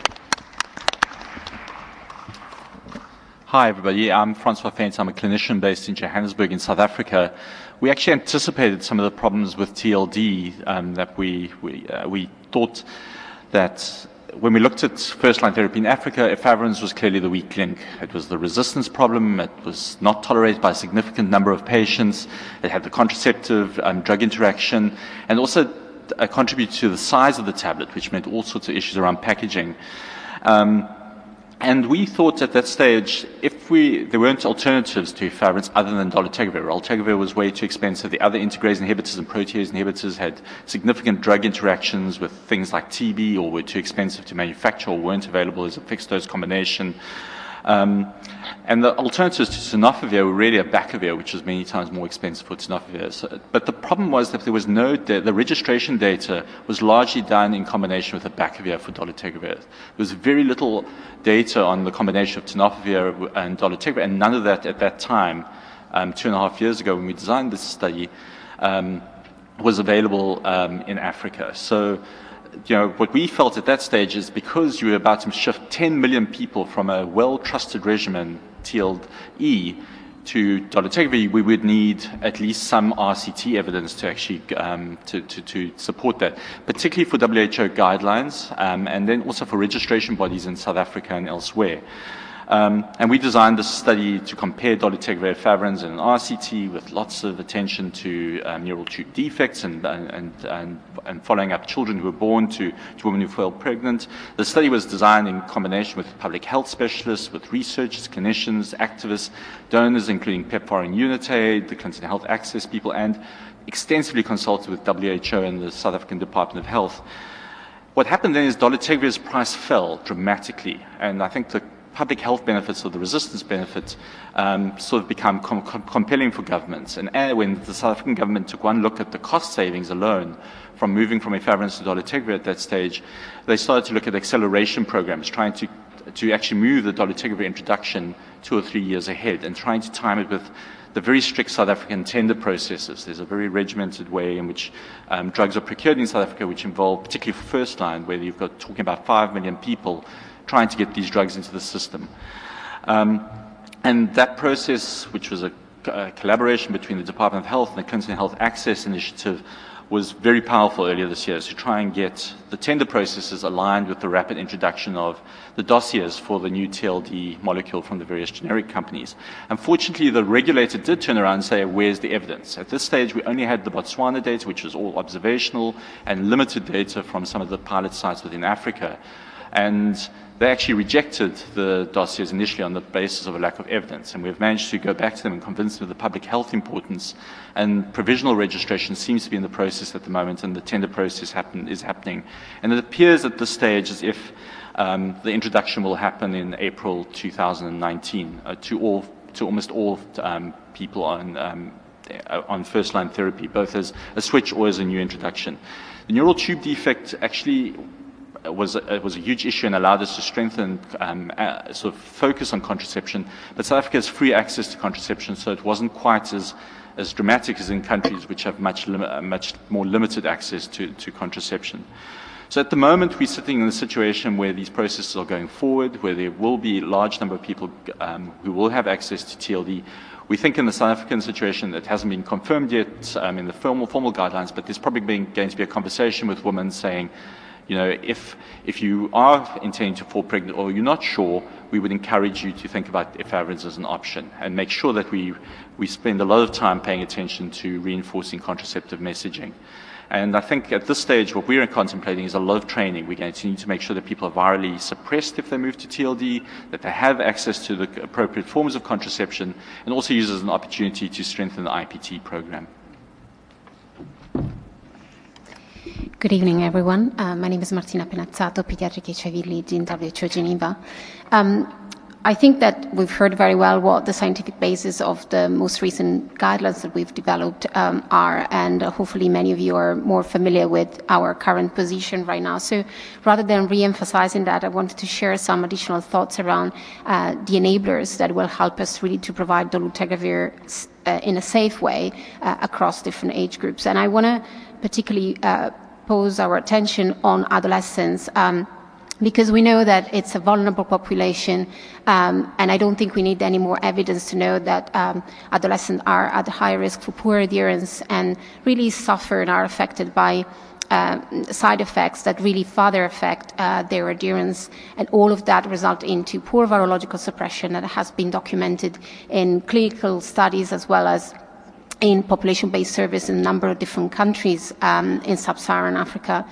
Hi, everybody. I'm Francois Faint. I'm a clinician based in Johannesburg in South Africa. We actually anticipated some of the problems with TLD that we thought that when we looked at first-line therapy in Africa, efavirenz was clearly the weak link. It was the resistance problem. It was not tolerated by a significant number of patients. It had the contraceptive drug interaction, and also contributed to the size of the tablet, which meant all sorts of issues around packaging. And we thought at that stage, there weren't alternatives to efavirenz other than dolutegravir. Dolutegravir was way too expensive. The other integrase inhibitors and protease inhibitors had significant drug interactions with things like TB, or were too expensive to manufacture, or weren't available as a fixed-dose combination. And the alternatives to tenofovir were really abacavir, which was many times more expensive for tenofovir. But the problem was that there was the registration data was largely done in combination with abacavir for dolutegravir. There was very little data on the combination of tenofovir and dolutegravir, and none of that at that time, 2.5 years ago when we designed this study, was available in Africa. So, what we felt at that stage is because you were about to shift 10 million people from a well-trusted regimen, TLE, to dolutegravir, we would need at least some RCT evidence to actually to support that, particularly for WHO guidelines, and then also for registration bodies in South Africa and elsewhere. And we designed this study to compare dolutegravir efavirenz and an RCT with lots of attention to neural tube defects and following up children who were born to women who fell pregnant. The study was designed in combination with public health specialists, with researchers, clinicians, activists, donors, including PEPFAR and UNITAID, the Clinton Health Access people, and extensively consulted with WHO and the South African Department of Health. What happened then is dolutegravir's price fell dramatically, and I think the public health benefits or the resistance benefits sort of become compelling for governments. And when the South African government took one look at the cost savings alone from moving from efavirenz to dolutegravir at that stage, they started to look at acceleration programs, trying to actually move the dolutegravir introduction 2 or 3 years ahead and trying to time it with the very strict South African tender processes. There's a very regimented way in which drugs are procured in South Africa, which involve, particularly for first line, where you've got talking about 5 million people trying to get these drugs into the system. And that process, which was a collaboration between the Department of Health and the Clinton Health Access Initiative, was very powerful earlier this year to try and get the tender processes aligned with the rapid introduction of the dossiers for the new TLD molecule from the various generic companies. Unfortunately, the regulator did turn around and say, where's the evidence? At this stage, we only had the Botswana data, which was all observational, and limited data from some of the pilot sites within Africa. And they actually rejected the dossiers initially on the basis of a lack of evidence. And we've managed to go back to them and convince them of the public health importance. And provisional registration seems to be in the process at the moment, and the tender process is happening. And it appears at this stage as if the introduction will happen in April 2019 to almost all people on first-line therapy, both as a switch or as a new introduction. The neural tube defect actually was a huge issue and allowed us to strengthen, sort of focus on contraception. But South Africa has free access to contraception, so it wasn't quite as dramatic as in countries which have much more limited access to contraception. So at the moment, we're sitting in a situation where these processes are going forward, where there will be a large number of people who will have access to TLD. We think in the South African situation that hasn't been confirmed yet in the formal guidelines, but there's probably going to be a conversation with women saying, you know, if you are intending to fall pregnant or you're not sure, we would encourage you to think about efavirenz as an option and make sure that we spend a lot of time paying attention to reinforcing contraceptive messaging. And I think at this stage, what we're contemplating is a lot of training. We're going to need to make sure that people are virally suppressed if they move to TLD, that they have access to the appropriate forms of contraception, and also use it as an opportunity to strengthen the IPT program. Good evening, everyone. My name is Martina Penazzato, Pediatric HIV Lead in WHO Geneva. I think that we've heard very well what the scientific basis of the most recent guidelines that we've developed are, and hopefully many of you are more familiar with our current position right now. So rather than re-emphasizing that, I wanted to share some additional thoughts around the enablers that will help us really to provide dolutegravir in a safe way across different age groups. And I want to particularly pose our attention on adolescents, because we know that it's a vulnerable population, and I don't think we need any more evidence to know that adolescents are at high risk for poor adherence and really suffer and are affected by side effects that really further affect their adherence, and all of that result into poor virological suppression that has been documented in clinical studies as well as in population-based surveys in a number of different countries in sub-Saharan Africa.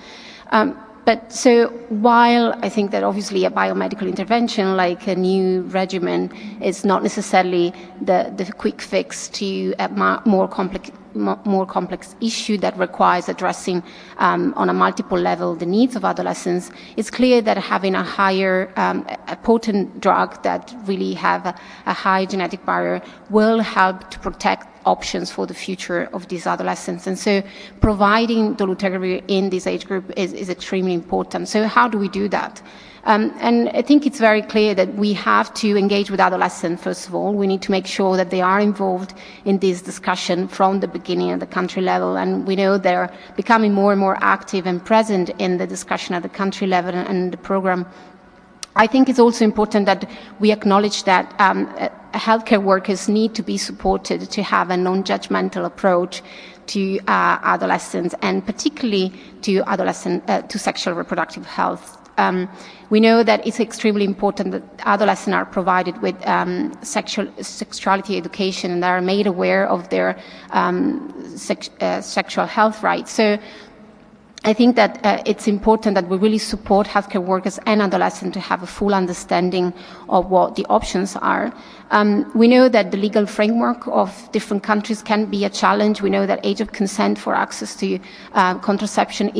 But so while I think that obviously a biomedical intervention like a new regimen is not necessarily the quick fix to a more complex issue that requires addressing on a multiple level the needs of adolescents, it's clear that having a higher, a potent drug that really have a high genetic barrier will help to protect options for the future of these adolescents. And so providing dolutegravir in this age group is extremely important. So how do we do that? And I think it's very clear that we have to engage with adolescents, first of all. We need to make sure that they are involved in this discussion from the beginning at the country level. And we know they're becoming more and more active and present in the discussion at the country level and the program. I think it's also important that we acknowledge that healthcare workers need to be supported to have a non-judgmental approach to adolescents, and particularly to to sexual reproductive health. We know that it's extremely important that adolescents are provided with sexuality education and are made aware of their sexual health rights. So I think that it's important that we really support healthcare workers and adolescents to have a full understanding of what the options are. We know that the legal framework of different countries can be a challenge. We know that age of consent for access to contraception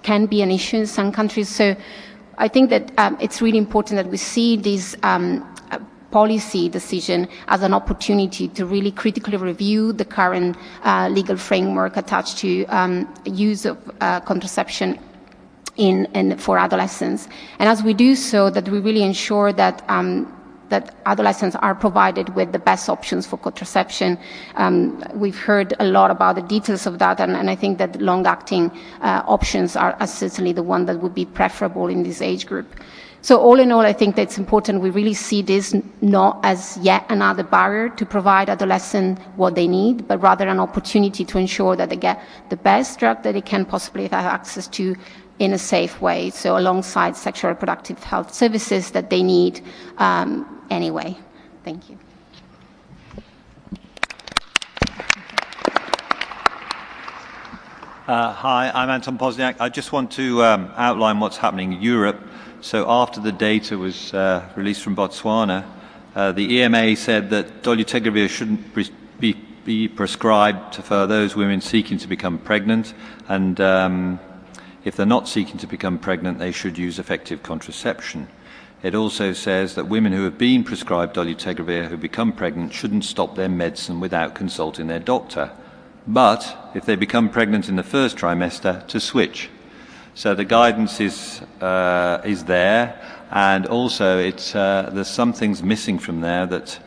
can be an issue in some countries. So I think that it's really important that we see this policy decision as an opportunity to really critically review the current legal framework attached to use of contraception for adolescents. And as we do so, that we really ensure that that adolescents are provided with the best options for contraception. We've heard a lot about the details of that, and I think that long-acting options are certainly the one that would be preferable in this age group. So all in all, I think that it's important we really see this not as yet another barrier to provide adolescents what they need, but rather an opportunity to ensure that they get the best drug that they can possibly have access to in a safe way, so alongside sexual reproductive health services that they need anyway. Thank you. Hi, I'm Anton Pozniak. I just want to outline what's happening in Europe. So after the data was released from Botswana, the EMA said that dolutegravir shouldn't be prescribed for those women seeking to become pregnant, and if they're not seeking to become pregnant, they should use effective contraception. It also says that women who have been prescribed dolutegravir who become pregnant shouldn't stop their medicine without consulting their doctor. But if they become pregnant in the first trimester, to switch. So the guidance is there, and also there's some things missing from there that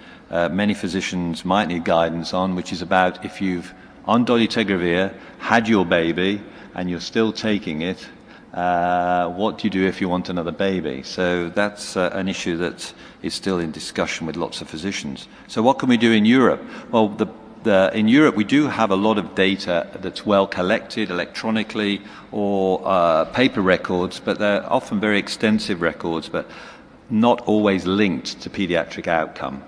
many physicians might need guidance on, which is about if you've, on dolutegravir, had your baby and you're still taking it, what do you do if you want another baby? So that's an issue that is still in discussion with lots of physicians. So what can we do in Europe? Well, in Europe we do have a lot of data that's well collected electronically or paper records, but they're often very extensive records, but not always linked to pediatric outcome.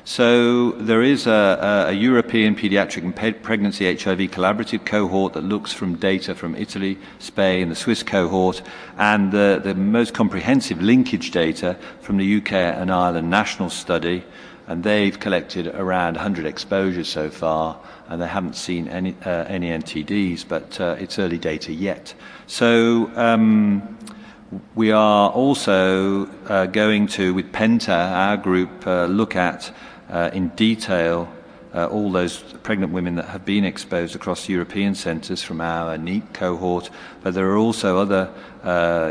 So there is a European Pediatric and Pregnancy HIV collaborative cohort that looks from data from Italy, Spain, the Swiss cohort, and the most comprehensive linkage data from the UK and Ireland national study, and they've collected around 100 exposures so far, and they haven't seen any NTDs, but it's early data yet. So we are also going to, with Penta, our group, look at in detail all those pregnant women that have been exposed across European centres from our NEAT cohort, but there are also other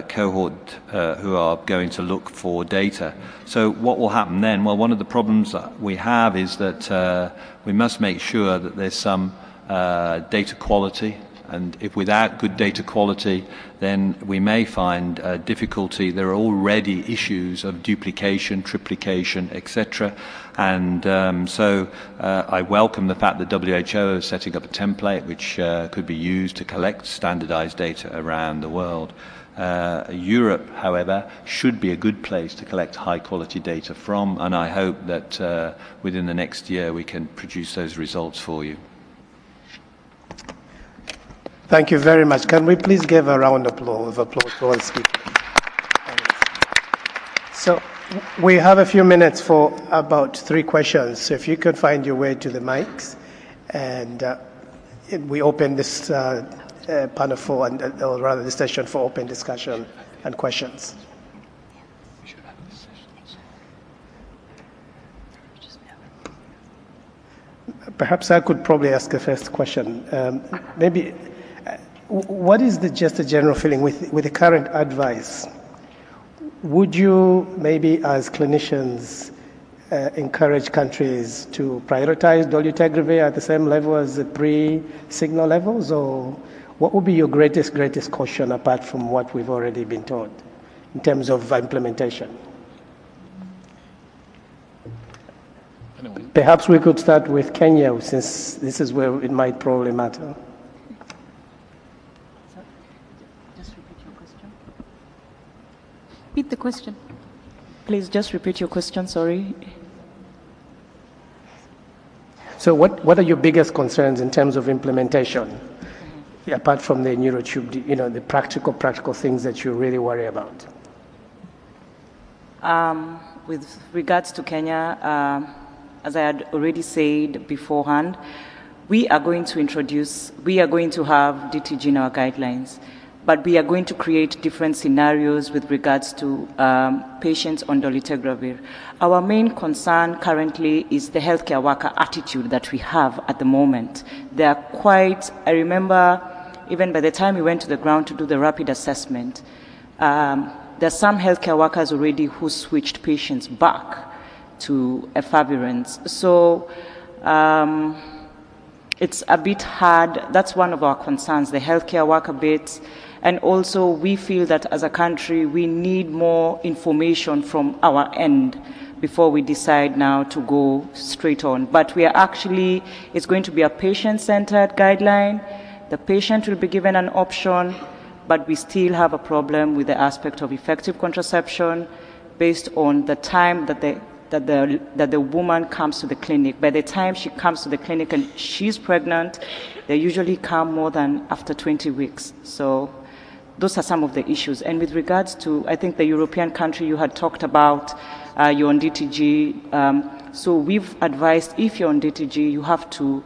cohort who are going to look for data. So what will happen then? Well, one of the problems that we have is that we must make sure that there's some data quality, and if without good data quality, then we may find difficulty. There are already issues of duplication, triplication, etc. And so I welcome the fact that WHO is setting up a template which could be used to collect standardized data around the world. Europe, however, should be a good place to collect high-quality data from, and I hope that within the next year we can produce those results for you. Thank you very much. Can we please give a round of applause to all speakers? So we have a few minutes for about 3 questions. So if you could find your way to the mics, and we open this panel for, or rather the session for open discussion and questions. Perhaps I could probably ask the first question. Maybe, what is just the general feeling with the current advice? Would you maybe as clinicians encourage countries to prioritize dolutegravir at the same level as the pre-signal levels, or what would be your greatest caution apart from what we've already been told in terms of implementation? Perhaps we could start with Kenya, since this is where it might probably matter. Repeat the question. Please just repeat your question, sorry. So what are your biggest concerns in terms of implementation, apart from the neurotube, the practical things that you really worry about? With regards to Kenya, as I had already said beforehand, we are going to have DTG in our guidelines, but we are going to create different scenarios with regards to patients on dolutegravir. Our main concern currently is the healthcare worker attitude that we have at the moment. They are I remember even by the time we went to the ground to do the rapid assessment, there are some healthcare workers already who switched patients back to efavirenz. So it's a bit hard. That's one of our concerns, the healthcare worker bit. And also we feel that as a country, we need more information from our end before we decide now to go straight on. But we are actually, it's going to be a patient-centered guideline. The patient will be given an option, but we still have a problem with the aspect of effective contraception based on the time that the woman comes to the clinic. By the time she comes to the clinic and she's pregnant, they usually come more than after 20 weeks. So those are some of the issues. And with regards to, I think, the European country you had talked about, you're on DTG. So we've advised if you're on DTG, you have to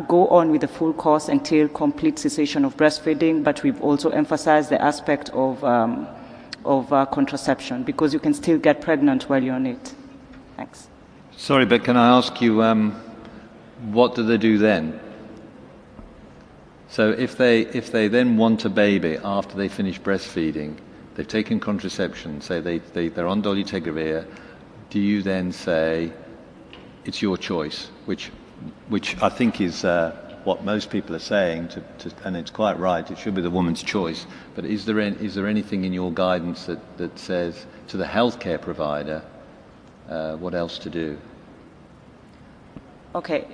go on with the full course until complete cessation of breastfeeding, but we've also emphasized the aspect of contraception, because you can still get pregnant while you're on it. Thanks. Sorry, but can I ask you, what do they do then? So if they then want a baby after they finish breastfeeding, they've taken contraception, say they're on dolutegravir, do you then say it's your choice, which I think is what most people are saying, and it's quite right, it should be the woman's choice, but is there anything in your guidance that says to the healthcare provider what else to do? Okay,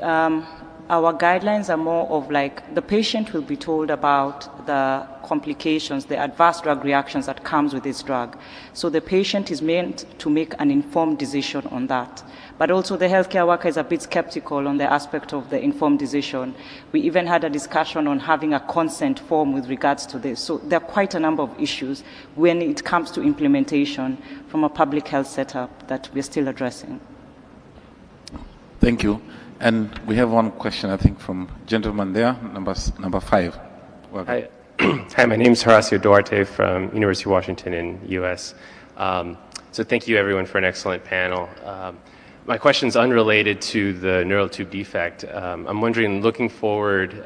our guidelines are more of like the patient will be told about the complications, the adverse drug reactions that comes with this drug. So the patient is meant to make an informed decision on that. But also the healthcare worker is a bit skeptical on the aspect of the informed decision. We even had a discussion on having a consent form with regards to this. So there are quite a number of issues when it comes to implementation from a public health setup that we're still addressing. Thank you. And we have one question, I think, from gentleman there, number 5. Hi. Hi, my name is Horacio Duarte from University of Washington in U.S. So thank you, everyone, for an excellent panel. My question is unrelated to the neural tube defect. I'm wondering, looking forward,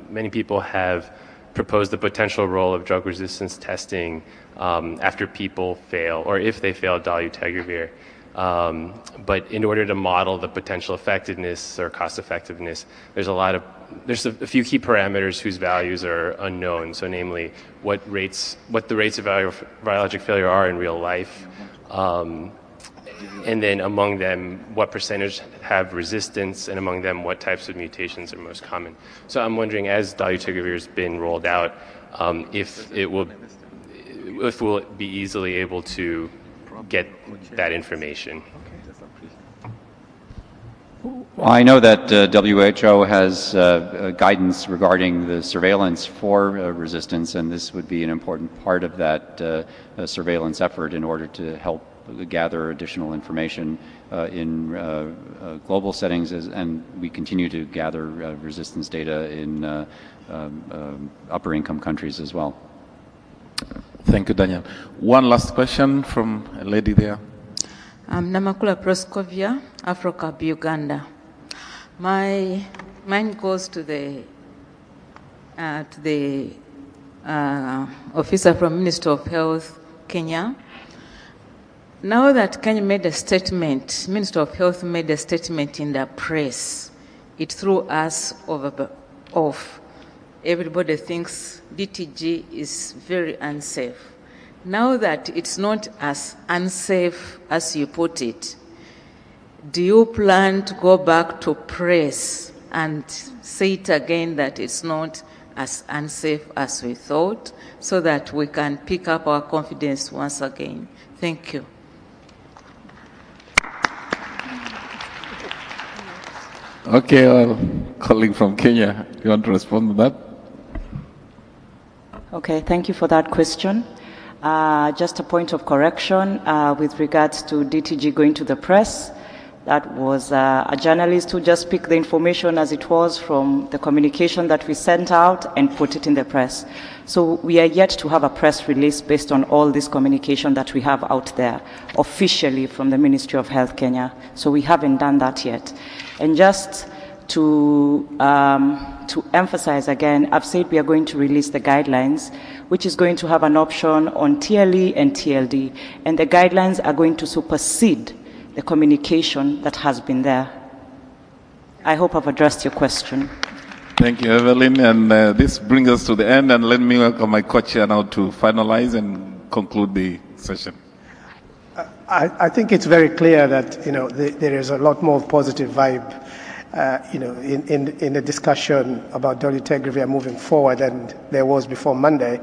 many people have proposed the potential role of drug resistance testing after people fail, or if they fail dolutegravir. But in order to model the potential effectiveness or cost effectiveness, there's a few key parameters whose values are unknown. So namely, what the rates of biologic failure are in real life, and then among them, what percentage have resistance, and among them, what types of mutations are most common. So I'm wondering, as dolutegravir has been rolled out, if we'll be easily able to get that information. Well, I know that WHO has guidance regarding the surveillance for resistance, and this would be an important part of that surveillance effort in order to help gather additional information in global settings, and we continue to gather resistance data in upper income countries as well. Thank you, Daniel. One last question from a lady there. Namakula Proskovia, Afrocab, Uganda. Mine goes to the officer from Ministry of Health, Kenya. Now that Kenya made a statement, Ministry of Health made a statement in the press, it threw us off. Everybody thinks DTG is very unsafe. Now that it's not as unsafe as you put it, do you plan to go back to press and say it again that it's not as unsafe as we thought, so that we can pick up our confidence once again? Thank you. Okay, well, colleague from Kenya, you want to respond to that? Okay, thank you for that question. Just a point of correction with regards to DTG going to the press. That was a journalist who just picked the information as it was from the communication that we sent out and put it in the press. So we are yet to have a press release based on all this communication that we have out there officially from the Ministry of Health Kenya. So we haven't done that yet. And just to emphasize again, I've said we are going to release the guidelines, which is going to have an option on TLE and TLD, and the guidelines are going to supersede the communication that has been there. I hope I've addressed your question. Thank you, Evelyn, and this brings us to the end, and let me welcome my co-chair now to finalize and conclude the session. I think it's very clear that there is a lot more positive vibe in the discussion about dolutegravir moving forward than there was before Monday.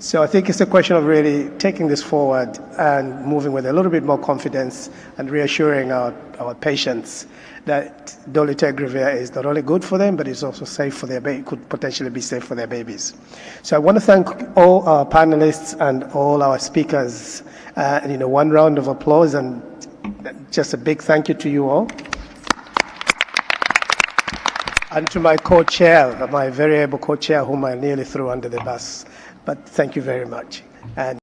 So I think it's a question of really taking this forward and moving with a little bit more confidence and reassuring our patients that dolutegravir is not only good for them, but it's also safe for their could potentially be safe for their babies. So I want to thank all our panelists and all our speakers. One round of applause and just a big thank you to you all. And to my co-chair, my very able co-chair, whom I nearly threw under the bus. But thank you very much. And